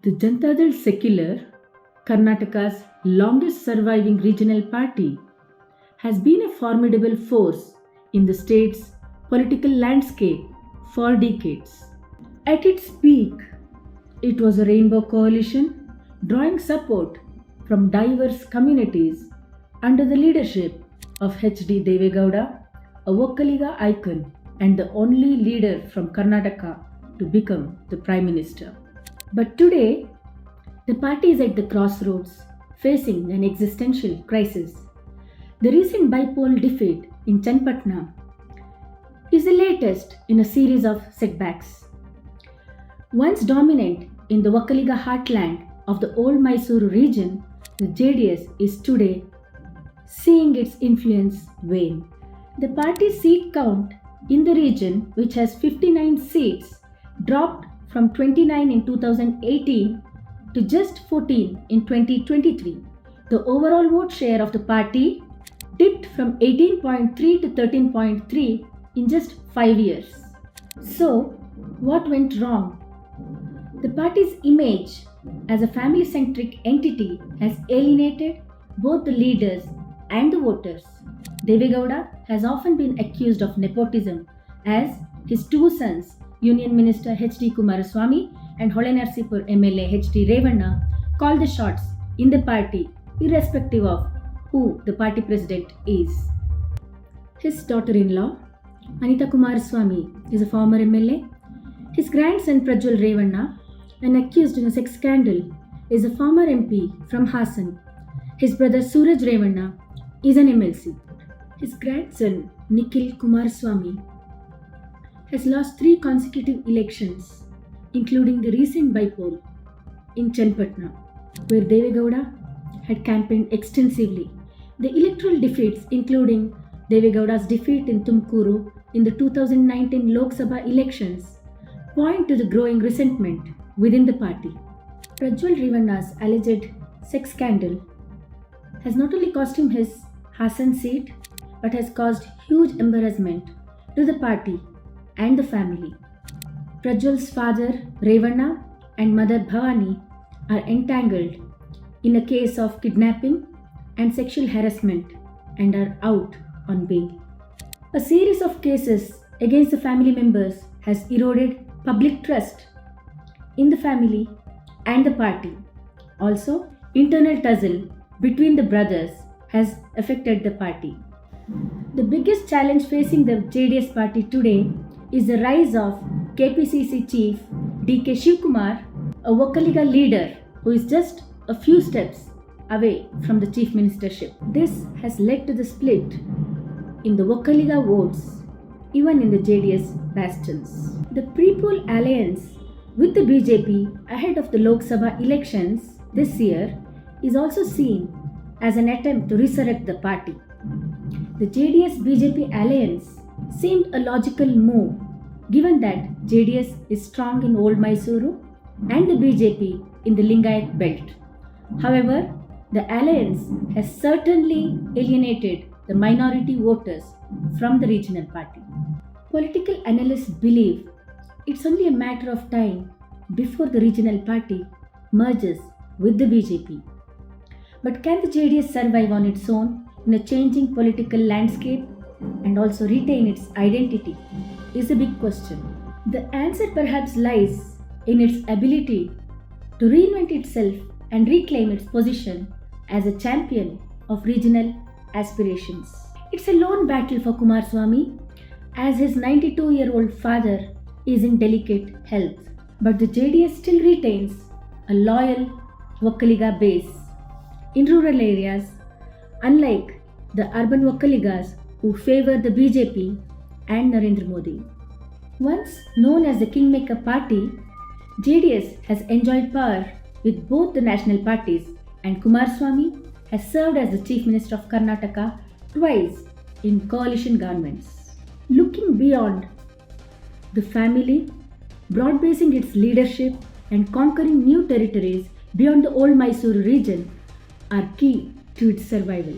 The Janata Secular, Karnataka's longest surviving regional party, has been a formidable force in the state's political landscape for decades. At its peak, it was a rainbow coalition drawing support from diverse communities under the leadership of H.D. Devegowda, a Vokkaliga icon and the only leader from Karnataka to become the Prime Minister. But today, the party is at the crossroads, facing an existential crisis. The recent bypoll defeat in Channapatna is the latest in a series of setbacks. Once dominant in the Vokkaliga heartland of the old Mysuru region, the JDS is today seeing its influence wane. The party's seat count in the region, which has 59 seats, dropped from 29 in 2018 to just 14 in 2023. The overall vote share of the party dipped from 18.3 to 13.3 in just 5 years. So, what went wrong? The party's image as a family-centric entity has alienated both the leaders and the voters. Devegowda has often been accused of nepotism, as his two sons, Union Minister H.D. Kumaraswamy and Holenarsipur MLA H.D. Revanna, call the shots in the party irrespective of who the party president is. His daughter-in-law, Anita Kumaraswamy, is a former MLA. His grandson Prajwal Revanna, an accused in a sex scandal, is a former MP from Hassan. His brother Suraj Revanna is an MLC. His grandson Nikhil Kumaraswamy has lost 3 consecutive elections, including the recent bypoll in Channapatna, where Devegowda had campaigned extensively. The electoral defeats, including Devegowda's defeat in Tumkuru in the 2019 Lok Sabha elections, point to the growing resentment within the party. Prajwal Revanna's alleged sex scandal has not only cost him his Hassan seat, but has caused huge embarrassment to the party and the family. Prajwal's father Revanna and mother Bhavani are entangled in a case of kidnapping and sexual harassment and are out on bail. A series of cases against the family members has eroded public trust in the family and the party. Also, internal tussle between the brothers has affected the party. The biggest challenge facing the JDS party today is the rise of KPCC chief DK Shivkumar, a Vokkaliga leader who is just a few steps away from the chief ministership. This has led to the split in the Vokkaliga votes, even in the JDS bastions. The pre-poll alliance with the BJP ahead of the Lok Sabha elections this year is also seen as an attempt to resurrect the party. The JDS-BJP alliance seemed a logical move given that JDS is strong in Old Mysuru and the BJP in the Lingayat belt. However, the alliance has certainly alienated the minority voters from the regional party. Political analysts believe it's only a matter of time before the regional party merges with the BJP. But can the JDS survive on its own in a changing political landscape and also retain its identity is a big question. The answer perhaps lies in its ability to reinvent itself and reclaim its position as a champion of regional aspirations. It's a lone battle for Kumaraswamy, as his 92-year-old father is in delicate health. But the JDS still retains a loyal Vokkaliga base in rural areas, unlike the urban Vokkaligas who favor the BJP and Narendra Modi. Once known as the Kingmaker Party, JDS has enjoyed power with both the national parties, and Kumaraswamy has served as the Chief Minister of Karnataka twice in coalition governments. Looking beyond the family, broad-basing its leadership and conquering new territories beyond the old Mysuru region are key to its survival.